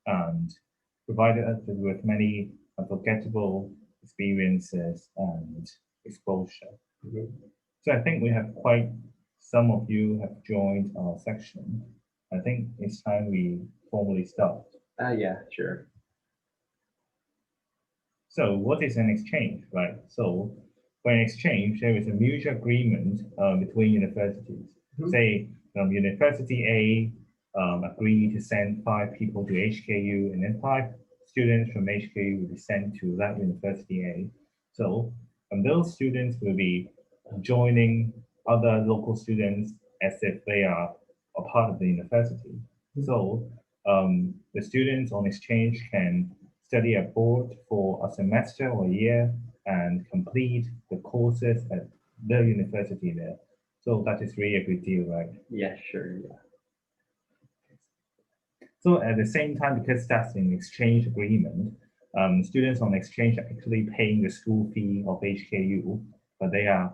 and provided us with many unforgettable experiences and exposure. So I think we have quite some of you have joined our section. I think it's time we formally start. Yeah, sure. So what is an exchange, right? So for an exchange, there is a mutual agreement between universities. Say University A agree to send 5 people to HKU, and then 5 students from HKU will be sent to that University A. So those students will be joining other local students as if they are a part of the university. So the students on exchange can study abroad for a semester or a year and complete the courses at the university there. So that is really a good deal, right? Yeah, sure. Yeah. So at the same time, because that's an exchange agreement, students on exchange are actually paying the school fee of HKU, but they are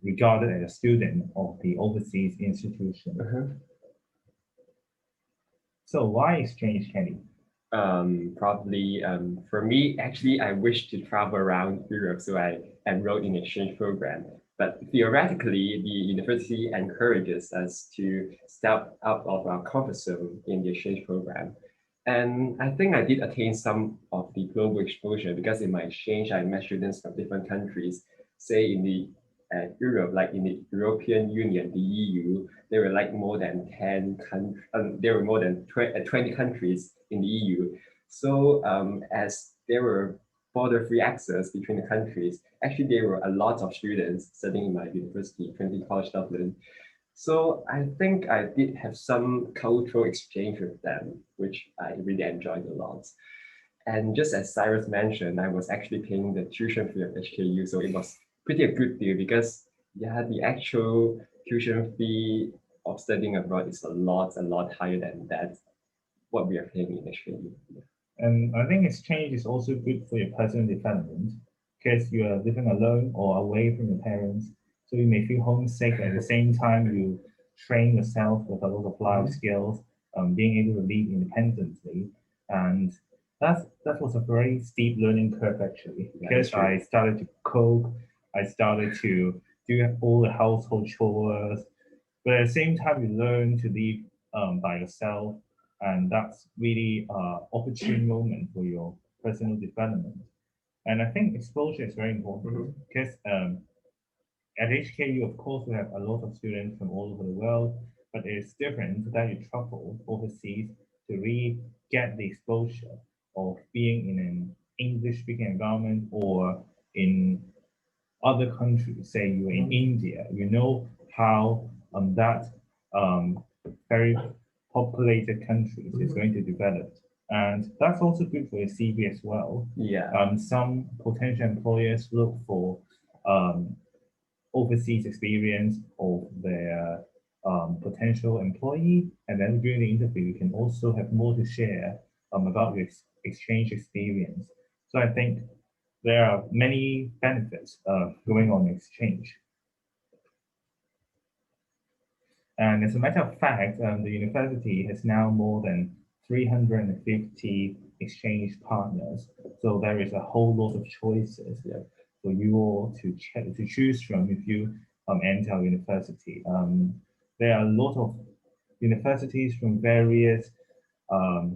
regarded as a student of the overseas institution. So why exchange, Kenny? Probably for me, actually, I wish to travel around Europe, so I enrolled in exchange program. But theoretically, the university encourages us to step out of our comfort zone in the exchange program. And I think I did attain some of the global exposure because in my exchange, I met students from different countries, say in the Europe, like in the European Union, the EU, there were like more than 10 countries, there were more than 20 countries in the EU. So as there were border-free access between the countries, actually there were a lot of students studying in my university, Trinity College Dublin. So I think I did have some cultural exchange with them, which I really enjoyed a lot. And just as Cyrus mentioned, I was actually paying the tuition fee of HKU, so it was pretty a good deal because yeah, the actual tuition fee of studying abroad is a lot higher than that what we are paying in HKU. And I think exchange is also good for your personal development because you are living alone or away from your parents. So you may feel homesick at the same time you train yourself with a lot of life skills, being able to live independently. And that was a very steep learning curve actually, because I started to cook, I started to do all the household chores, but at the same time you learn to live by yourself, and that's really opportune moment for your personal development. And I think exposure is very important because at HKU, of course, we have a lot of students from all over the world, but it's different that you travel overseas to really get the exposure of being in an English-speaking environment or in other countries. Say you're in India, you know how that um, very populated countries is going to develop. And that's also good for your CV as well. Yeah. Some potential employers look for um, overseas experience of their potential employee, and then during the interview, you can also have more to share about your exchange experience. So I think there are many benefits going on exchange. And as a matter of fact, the university has now more than 350 exchange partners. So there is a whole lot of choices for you all to choose from if you enter our university. There are a lot of universities from various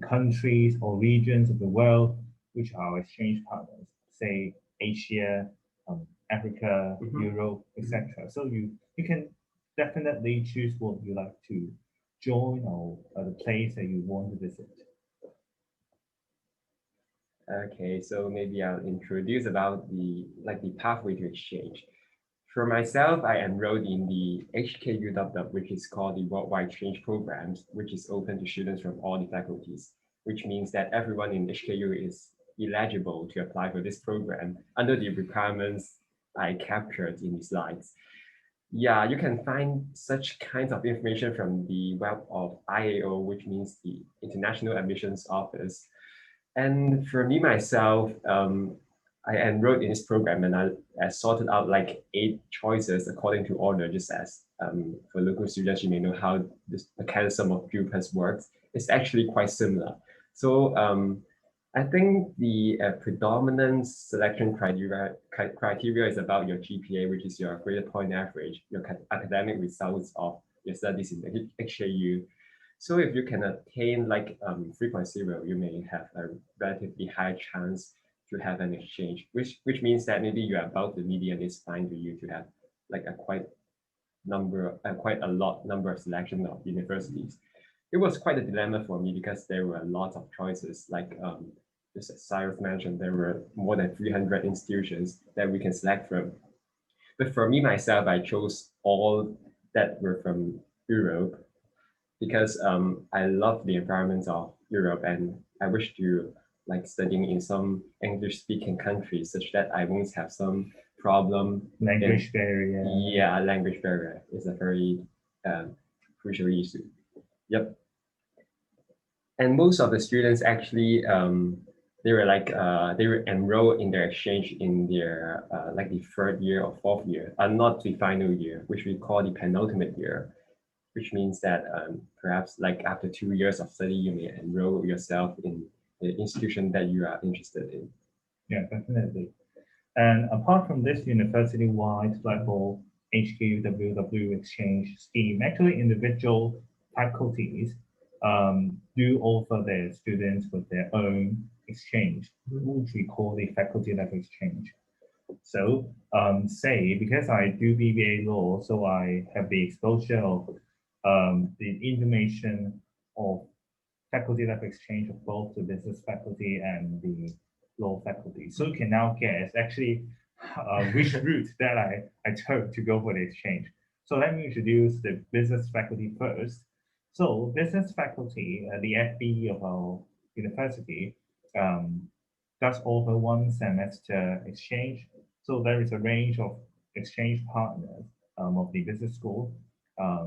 countries or regions of the world which are our exchange partners, say Asia, Africa, Europe, etc. So you can definitely choose what you like to join or the place that you want to visit. Okay, so maybe I'll introduce about the pathway to exchange. For myself, I enrolled in the HKU, which is called the Worldwide Exchange Programs, which is open to students from all the faculties, which means that everyone in HKU is eligible to apply for this program under the requirements I captured in the slides. Yeah, you can find such kinds of information from the web of IAO, which means the International Admissions Office. And for me myself, I enrolled in this program and I sorted out like 8 choices according to order, just as for local students, you may know how this mechanism of PUPAS works. It's actually quite similar. So I think the predominant selection criteria is about your GPA, which is your grade point average, your academic results of your studies in the HKU. So if you can attain like 3.0, you may have a relatively high chance to have an exchange, which means that maybe you're above the median. It's fine for you to have like quite a lot number of selection of universities. It was quite a dilemma for me because there were lots of choices. Like just as Cyrus mentioned, there were more than 300 institutions that we can select from. But for me myself, I chose all that were from Europe because I love the environment of Europe and I wish to like studying in some English-speaking countries such that I won't have some problem. Language barrier. Yeah, language barrier is a very crucial issue. Yep. And most of the students actually they were enrolled in their exchange in their like the third year or fourth year, and not the final year, which we call the penultimate year, which means that perhaps like after 2 years of study, you may enroll yourself in the institution that you are interested in. Yeah, definitely. And apart from this university-wide level HKU WW exchange scheme, actually individual faculties do offer their students with their own exchange, which we call the faculty level exchange. So say, because I do BBA law, so I have the exposure of the information of faculty level exchange of both the business faculty and the law faculty. So you can now guess actually which route that I took to go for the exchange. So let me introduce the business faculty first. So business faculty, the FB of our university, does offer 1 semester exchange. So there is a range of exchange partners of the business school,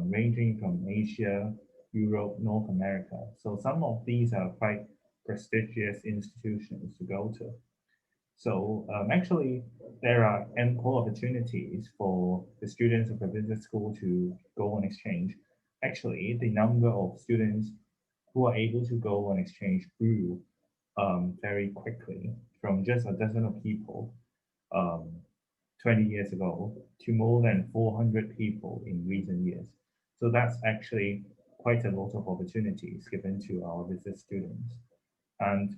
ranging from Asia, Europe, North America. So some of these are quite prestigious institutions to go to. So actually, there are ample opportunities for the students of the business school to go on exchange. Actually, the number of students who are able to go on exchange grew very quickly from just a dozen of people 20 years ago to more than 400 people in recent years. So that's actually quite a lot of opportunities given to our business students. And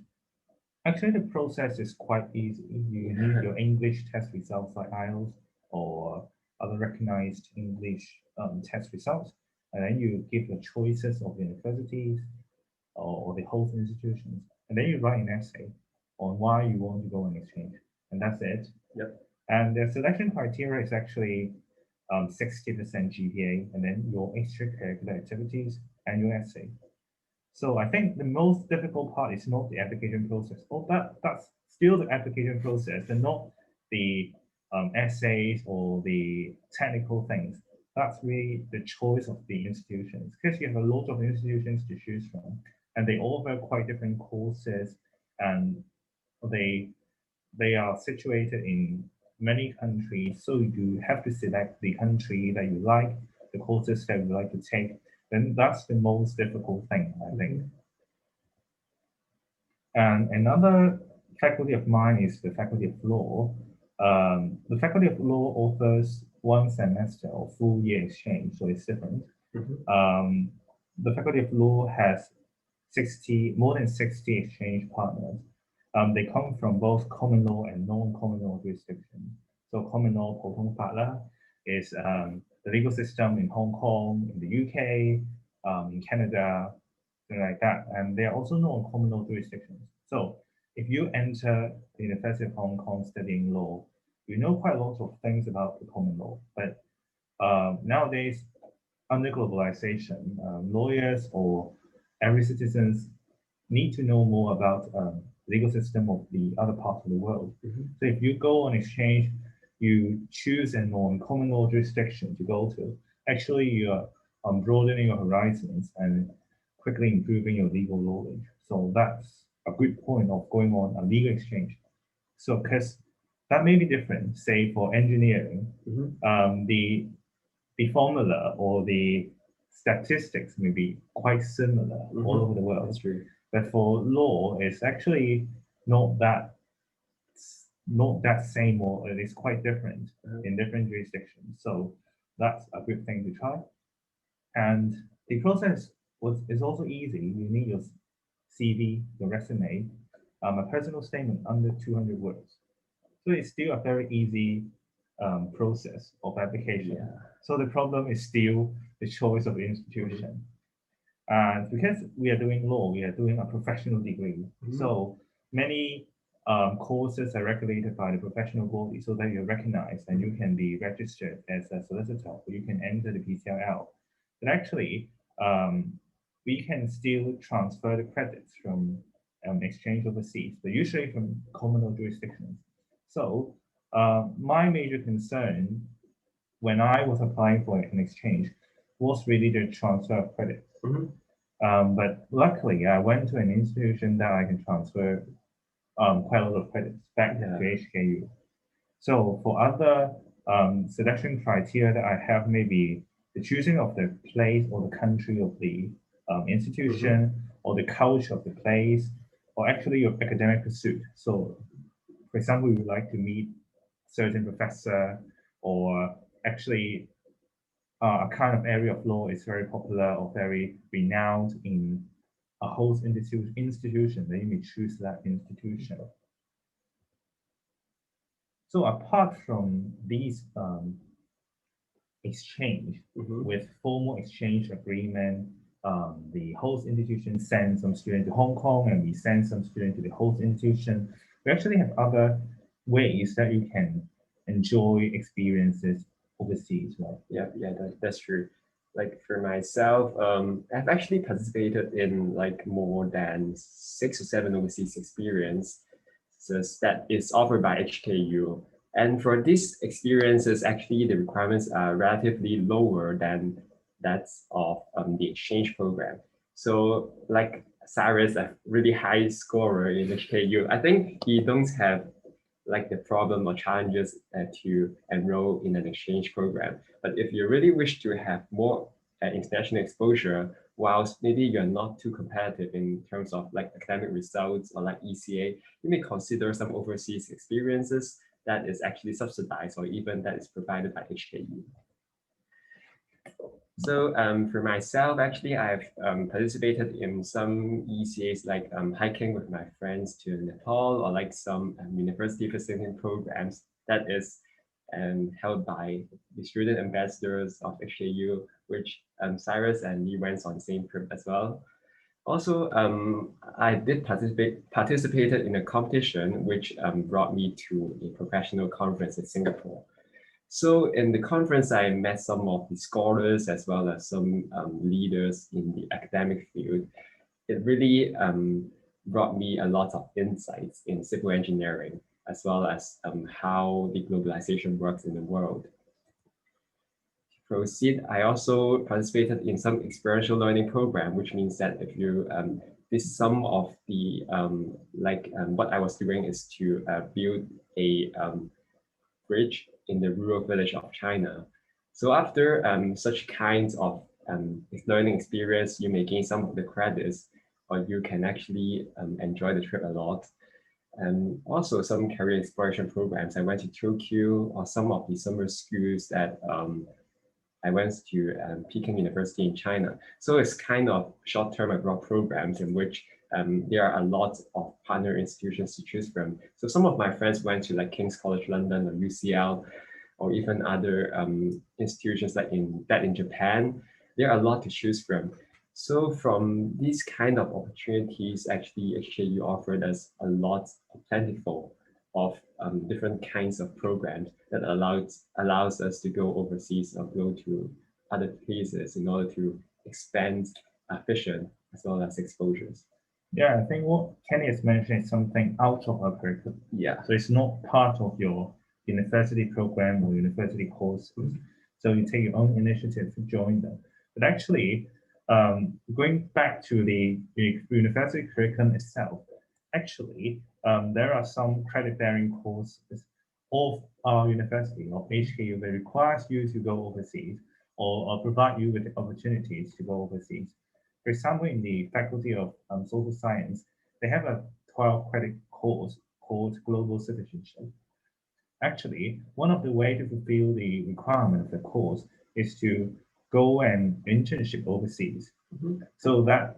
actually, the process is quite easy. You need your English test results like IELTS or other recognized English test results, and then you give the choices of universities or the host institutions, and then you write an essay on why you want to go on exchange, and that's it. Yep. And the selection criteria is actually 60% GPA, and then your extracurricular activities and your essay. So I think the most difficult part is not the application process. Oh, that's still the application process and not the essays or the technical things. That's really the choice of the institutions because you have a lot of institutions to choose from and they offer quite different courses and they are situated in many countries. So you have to select the country that you like, the courses that you like to take. Then that's the most difficult thing, I think. And another faculty of mine is the faculty of law. The faculty of law offers 1 semester or full year exchange, so it's different. The faculty of law has more than 60 exchange partners. They come from both common law and non-common law jurisdictions. So common law, 普通法啦, is the legal system in Hong Kong, in the UK, in Canada, something like that. And they are also non-common law jurisdictions. So if you enter the University of Hong Kong studying law, you know quite a lot of things about the common law. But nowadays, under globalization, lawyers or every citizens need to know more about legal system of the other parts of the world. So if you go on exchange, you choose a non-common law jurisdiction to go to. Actually, you are broadening your horizons and quickly improving your legal knowledge. So that's a good point of going on a legal exchange. So because that may be different, say for engineering, the formula or the statistics may be quite similar all over the world. That's true. But for law, it's actually not that same, or it is quite different in different jurisdictions. So that's a good thing to try. And the process is also easy. You need your CV, your resume, a personal statement under 200 words. So it's still a very easy process of application. Yeah. So the problem is still the choice of institution. And because we are doing law, we are doing a professional degree. So many courses are regulated by the professional body so that you're recognized and you can be registered as a solicitor, or you can enter the PCLL. But actually, we can still transfer the credits from exchange overseas, but usually from common law jurisdictions. So my major concern when I was applying for an exchange was really the transfer of credit. But luckily, I went to an institution that I can transfer quite a lot of credits back to HKU. So for other selection criteria that I have, maybe the choosing of the place or the country of the institution, or the culture of the place, or actually your academic pursuit. So, for example, you would like to meet certain professor, or actually a kind of area of law is very popular or very renowned in a host institution, then you may choose that institution. So apart from these exchange with formal exchange agreement, the host institution sends some student to Hong Kong and we send some student to the host institution. We actually have other ways that you can enjoy experiences overseas, right? Yeah, that's true. Like for myself, I've actually participated in like more than 6 or 7 overseas experiences that is offered by HKU. And for these experiences, actually the requirements are relatively lower than that of the exchange program. So like Cyrus, a really high scorer in HKU, I think he don't have like the problem or challenges to enroll in an exchange program. But if you really wish to have more international exposure, whilst maybe you're not too competitive in terms of like academic results or like ECA, you may consider some overseas experiences that is actually subsidized or even that is provided by HKU. So for myself, actually, I've participated in some ECAs like hiking with my friends to Nepal, or like some university visiting programs that is held by the student ambassadors of HKU, which Cyrus and me went on the same trip as well. Also, I did participated in a competition which brought me to a professional conference in Singapore. So in the conference, I met some of the scholars as well as some leaders in the academic field. It really brought me a lot of insights in civil engineering, as well as how the globalization works in the world. To proceed, I also participated in some experiential learning program, which means that if you this some of the what I was doing is to build a bridge in the rural village of China. So after such kinds of learning experience, you may gain some of the credits, or you can actually enjoy the trip a lot. And also some career exploration programs. I went to Tokyo, or some of the summer schools that I went to Peking University in China. So it's kind of short-term abroad programs in which there are a lot of partner institutions to choose from. So some of my friends went to like King's College London or UCL, or even other institutions like in Japan. There are a lot to choose from. So from these kind of opportunities, actually HKU offered us a lot plentiful of different kinds of programs that allows us to go overseas or go to other places in order to expand vision as well as exposures. Yeah, I think what Kenny has mentioned is something out of our curriculum. Yeah. So it's not part of your university program or university courses. So you take your own initiative to join them. But actually, going back to the university curriculum itself, actually, there are some credit-bearing courses of our university, of HKU, that requires you to go overseas, or provide you with the opportunities to go overseas. For example, in the Faculty of Social Science, they have a 12 credit course called Global Citizenship. Actually, one of the ways to fulfill the requirement of the course is to go and internship overseas. So that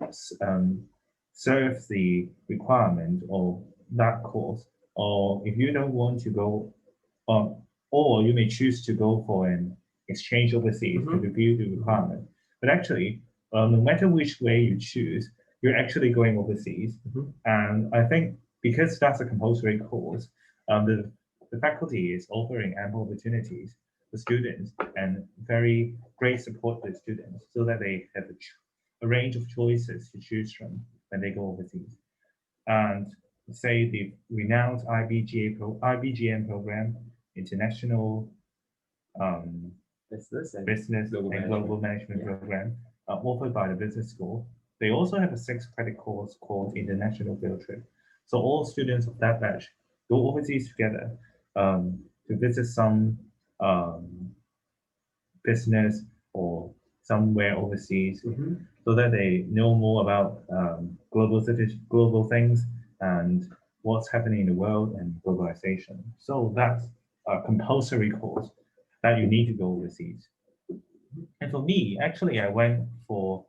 serves the requirement of that course. Or if you don't want to go, or you may choose to go for an exchange overseas to fulfill the requirement. But actually, no matter which way you choose, you're actually going overseas. And I think because that's a compulsory course, the faculty is offering ample opportunities for students and very great support for students so that they have a range of choices to choose from when they go overseas. And say the renowned IBGM program, International Business and Global Management program, offered by the business school. They also have a 6 credit course called International Field Trip. So all students of that batch go overseas together to visit some business or somewhere overseas so that they know more about global things and what's happening in the world and globalization. So that's a compulsory course that you need to go overseas. And for me, actually, I went for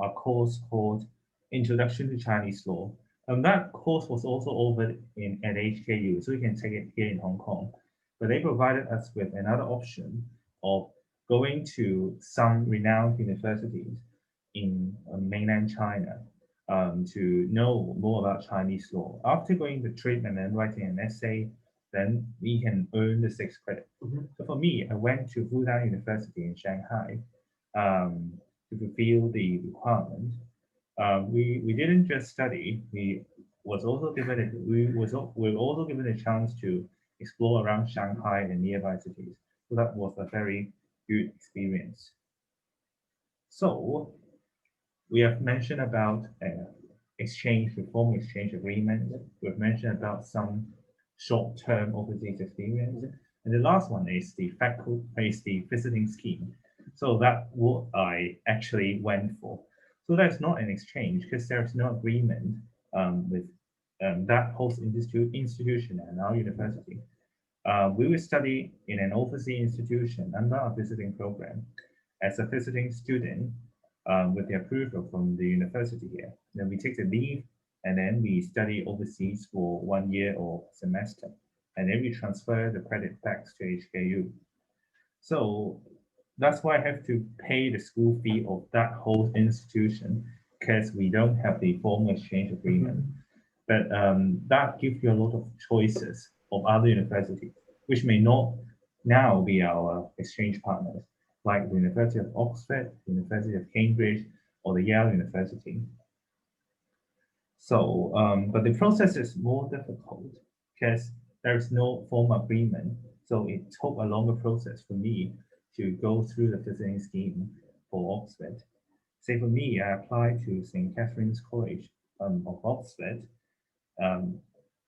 a course called Introduction to Chinese Law. And that course was also offered at HKU, so you can take it here in Hong Kong. But they provided us with another option of going to some renowned universities in mainland China to know more about Chinese law. After going the trip and then writing an essay, then we can earn the 6 credit. So for me, I went to Fudan University in Shanghai to fulfill the requirement. We didn't just study. We were also given a chance to explore around Shanghai and nearby cities. So that was a very good experience. So we have mentioned about reform exchange agreement. We've mentioned about some short-term overseas experience. And the last one is the visiting scheme. So that's what I actually went for. So that's not an exchange because there's no agreement with that host institution and our university. We will study in an overseas institution under a visiting program as a visiting student with the approval from the university here. Then we take the leave and then we study overseas for 1 year or semester. And then we transfer the credit back to HKU. So that's why I have to pay the school fee of that whole institution because we don't have the formal exchange agreement. But that gives you a lot of choices of other universities, which may not now be our exchange partners, like the University of Oxford, the University of Cambridge, or the Yale University. So, but the process is more difficult because there is no formal agreement. So it took a longer process for me to go through the visiting scheme for Oxford. Say for me, I applied to St. Catherine's College of Oxford,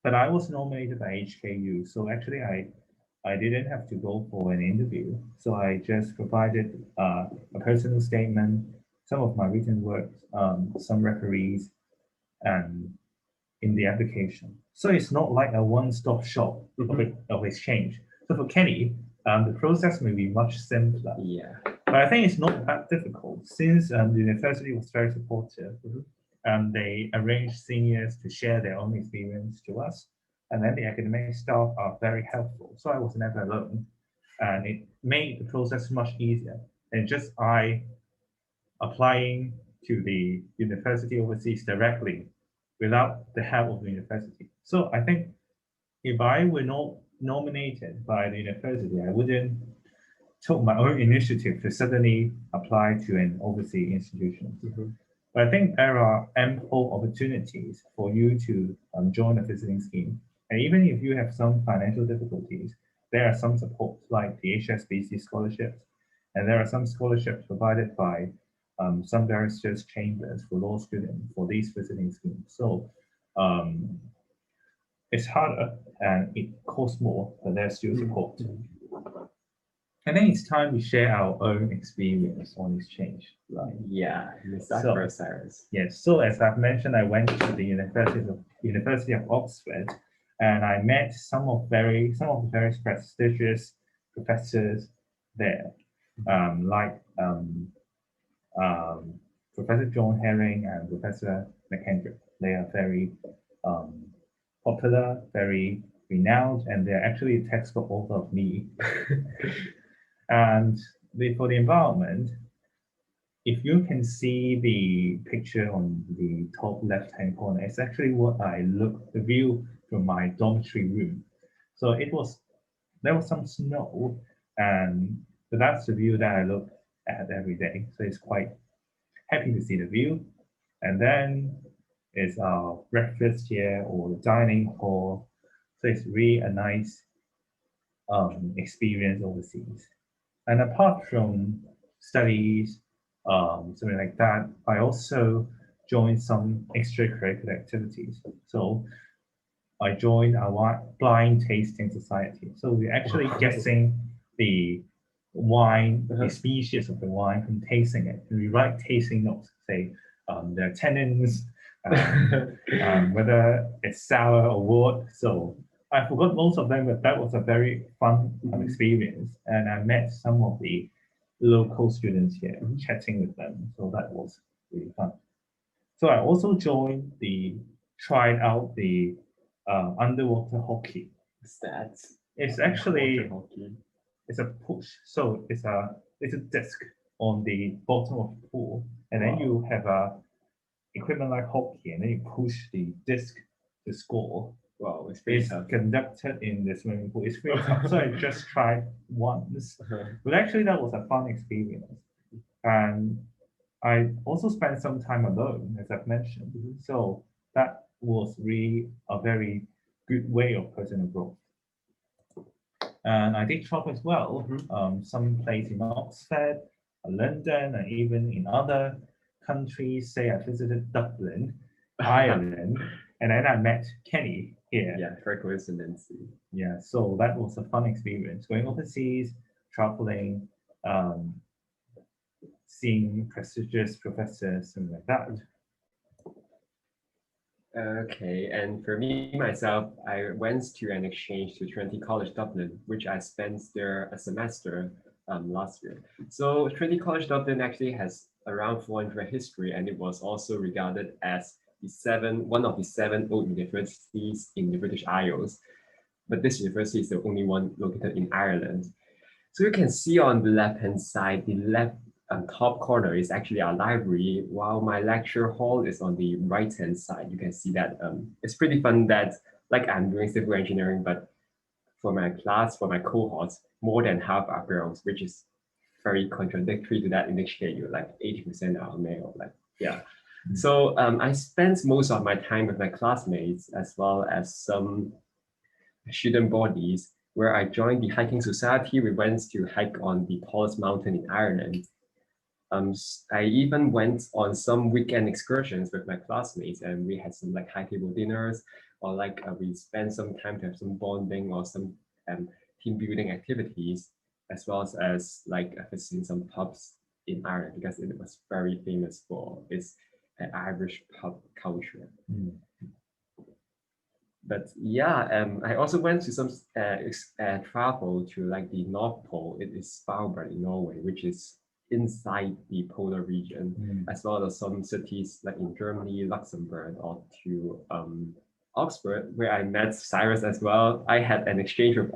but I was nominated by HKU. So actually, I didn't have to go for an interview. So I just provided a personal statement, some of my written works, some referees, and in the application. So it's not like a one-stop shop of exchange. So for Kenny, the process may be much simpler. Yeah. But I think it's not that difficult since the university was very supportive. They arranged seniors to share their own experience to us. And then the academic staff are very helpful. So I was never alone. And it made the process much easier than just I applying to the university overseas directly without the help of the university. So I think if I were not nominated by the university, I wouldn't took my own initiative to suddenly apply to an overseas institution. But I think there are ample opportunities for you to join a visiting scheme. And even if you have some financial difficulties, there are some support like the HSBC scholarships, and there are some scholarships provided by some barristers' chambers for law students for these visiting schemes. So it's harder and it costs more, but there's still support. I think it's time we share our own experience on exchange, right? Yeah, Mr. So, Cyrus. yes, so as I've mentioned, I went to the University of Oxford, and I met some of the very prestigious professors there, like um, Professor John Herring and Professor McKendrick. They are very um, popular, very renowned, and they're actually a textbook author of me. And for the environment, if you can see the picture on the top left-hand corner, it's actually what the view from my dormitory room. So there was some snow, and that's the view that I look at every day. So it's quite happy to see the view. And then it's our breakfast here or the dining hall. So it's really a nice experience overseas. And apart from studies, something like that, I also joined some extracurricular activities. So I joined a blind tasting society. So we're actually guessing the wine, the species of the wine from tasting it. And we write tasting notes, say the tannins, whether it's sour or what. So I forgot most of them, but that was a very fun experience. And I met some of the local students here, chatting with them. So that was really fun. So I also tried out the underwater hockey. What's that? It's actually Water hockey. it's a push. So it's a disc on the bottom of the pool, and then you have a equipment like hockey, and then you push the disc to score. Wow, it's pretty It's tough. conducted in the swimming pool. It's pretty tough. So I just tried once, but actually that was a fun experience, and I also spent some time alone, as I've mentioned. So that was really a very good way of personal growth. And I did travel as well, some place in Oxford, London, and even in other countries. Say I visited Dublin, Ireland, and then I met Kenny here. Yeah, very coincidence. Yeah, so that was a fun experience going overseas, traveling, um, seeing prestigious professors, something like that. Okay, and for me myself, I went to an exchange to Trinity College Dublin, which I spent there a semester last year. So Trinity College Dublin actually has around 400 history, and it was also regarded as one of the seven old universities in the British Isles. But this university is the only one located in Ireland. So you can see on the left-hand side, the left top corner is actually our library, while my lecture hall is on the right-hand side. You can see that it's pretty fun that like I'm doing civil engineering, but for my class, for my cohorts, more than half are girls, which is very contradictory to that in HKU, like 80% are male, like, yeah. So I spent most of my time with my classmates as well as some student bodies where I joined the hiking society. We went to hike on the tallest mountain in Ireland. I even went on some weekend excursions with my classmates, and we had some like high table dinners, or like we spent some time to have some bonding or some team building activities, as well as like visiting some pubs in Ireland because it was very famous for its Irish pub culture. But yeah, I also went to some travel to like the North Pole. It is Svalbard in Norway, which is inside the polar region, as well as some cities like in Germany, Luxembourg, or to Oxford, where I met Cyrus as well. I had an exchange with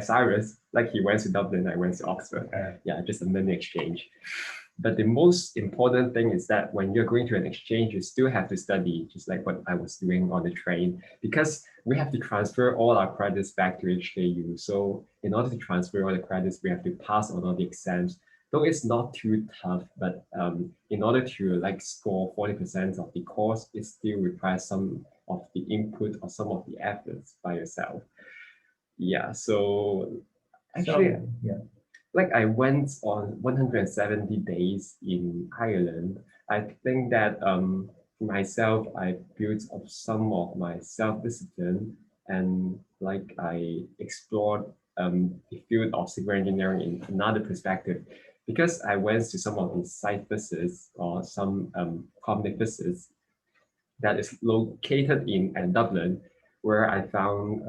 Cyrus, like he went to Dublin, I went to Oxford. Yeah, just a mini exchange. But the most important thing is that when you're going to an exchange, you still have to study, just like what I was doing on the train, because we have to transfer all our credits back to HKU. So in order to transfer all the credits, we have to pass on all the exams. Though it's not too tough, but in order to like score 40% of the course, it still requires some of the input or some of the efforts by yourself. Yeah, so actually, like I went on 170 days in Ireland. I think that myself, I built up some of my self-discipline, and like I explored the field of civil engineering in another perspective, because I went to some of the site visits or some company visits that is located in Dublin, where I found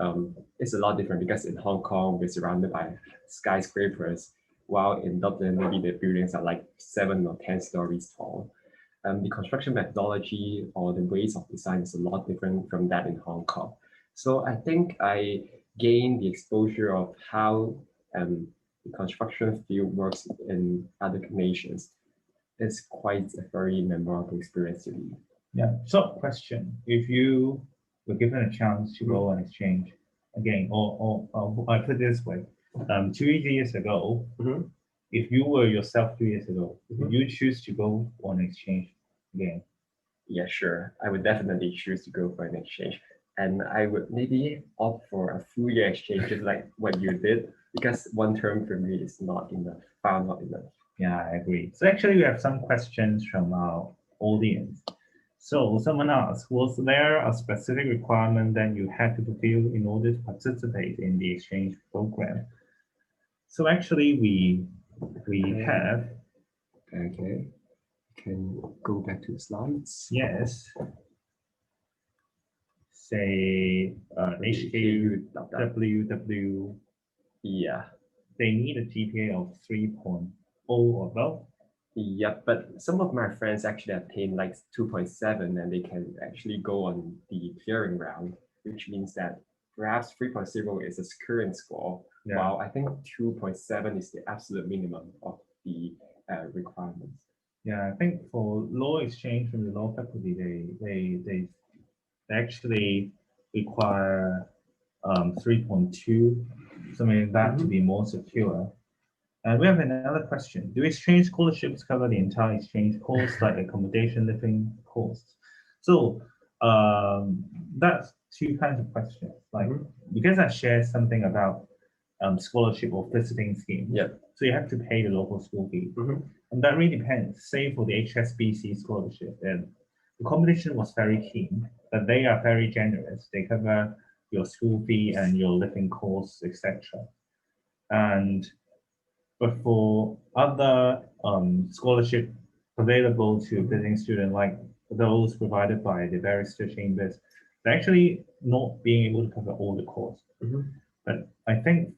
it's a lot different, because in Hong Kong we're surrounded by skyscrapers, while in Dublin maybe the buildings are like 7 or 10 stories tall. The construction methodology or the ways of design is a lot different from that in Hong Kong. So I think I gained the exposure of how the construction field works in other nations. It's quite a very memorable experience to me. Yeah. Short question: if you were given a chance to go on exchange again, or I put it this way, 2 years ago, if you were yourself 2 years ago, would you choose to go on exchange again? Yeah, sure. I would definitely choose to go for an exchange. And I would maybe opt for a full year exchange, just like what you did, because one term for me is not enough, far not enough. Yeah, I agree. So actually we have some questions from our audience. So someone asked, was there a specific requirement that you had to fulfill in order to participate in the exchange program? So actually we have. Okay. Can go back to the slides. Yes. Say HKU WW. Yeah. They need a GPA of 3.0 or above. Yeah, but some of my friends actually obtained like 2.7, and they can actually go on the clearing round, which means that perhaps 3.0 is a current score, while I think 2.7 is the absolute minimum of the requirements. Yeah, I think for law exchange from the law faculty, they actually require 3.2, something like that, to be more secure. And we have another question. Do exchange scholarships cover the entire exchange course, like accommodation, living costs? So that's two kinds of questions. Like, because I shared something about scholarship or visiting scheme. Yeah. So you have to pay the local school fee. And that really depends. Say for the HSBC scholarship, then the competition was very keen, but they are very generous. They cover your school fee and your living costs, etc. But for other scholarship available to visiting students, like those provided by the barrister chambers, they're actually not being able to cover all the costs. But I think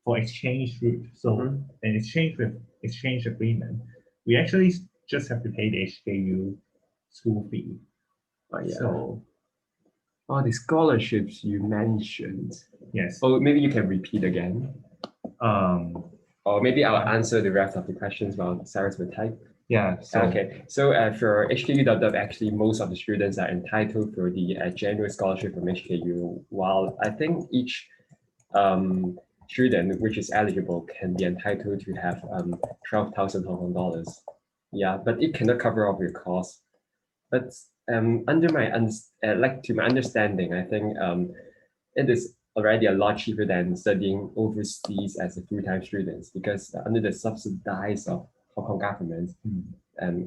for exchange route, so in exchange with exchange agreement, we actually just have to pay the HKU school fee. So the scholarships you mentioned. Yes. Oh, maybe you can repeat again. Or maybe I'll answer the rest of the questions while Sarah's will type. Yeah. So, okay. So for HKU, actually, most of the students are entitled for the general scholarship from HKU, while I think each student which is eligible can be entitled to have 12,000 Hong Kong dollars. Yeah, but it cannot cover all your costs. But under my to my understanding, I think it is already a lot cheaper than studying overseas as a full-time student, because under the subsidies of Hong Kong government,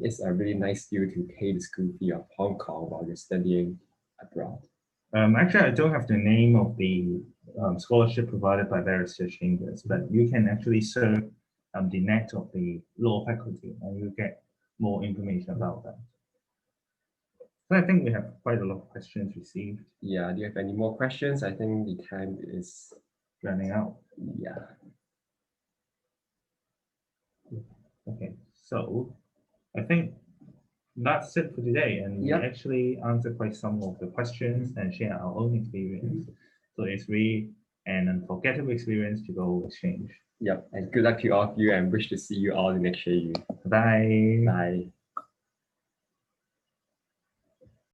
it's a really nice deal to pay the school fee of Hong Kong while you're studying abroad. Actually, I don't have the name of the scholarship provided by various chambers, but you can actually search the net of the law faculty and you get more information about that. So I think we have quite a lot of questions received. Yeah, do you have any more questions? I think the time is running out. Yeah. Okay, so I think that's it for today, and we actually answered quite some of the questions and share our own experience. So it's really an unforgettable experience to go exchange. Yep, and good luck to all of you, and wish to see you all in HKU. Bye. Bye.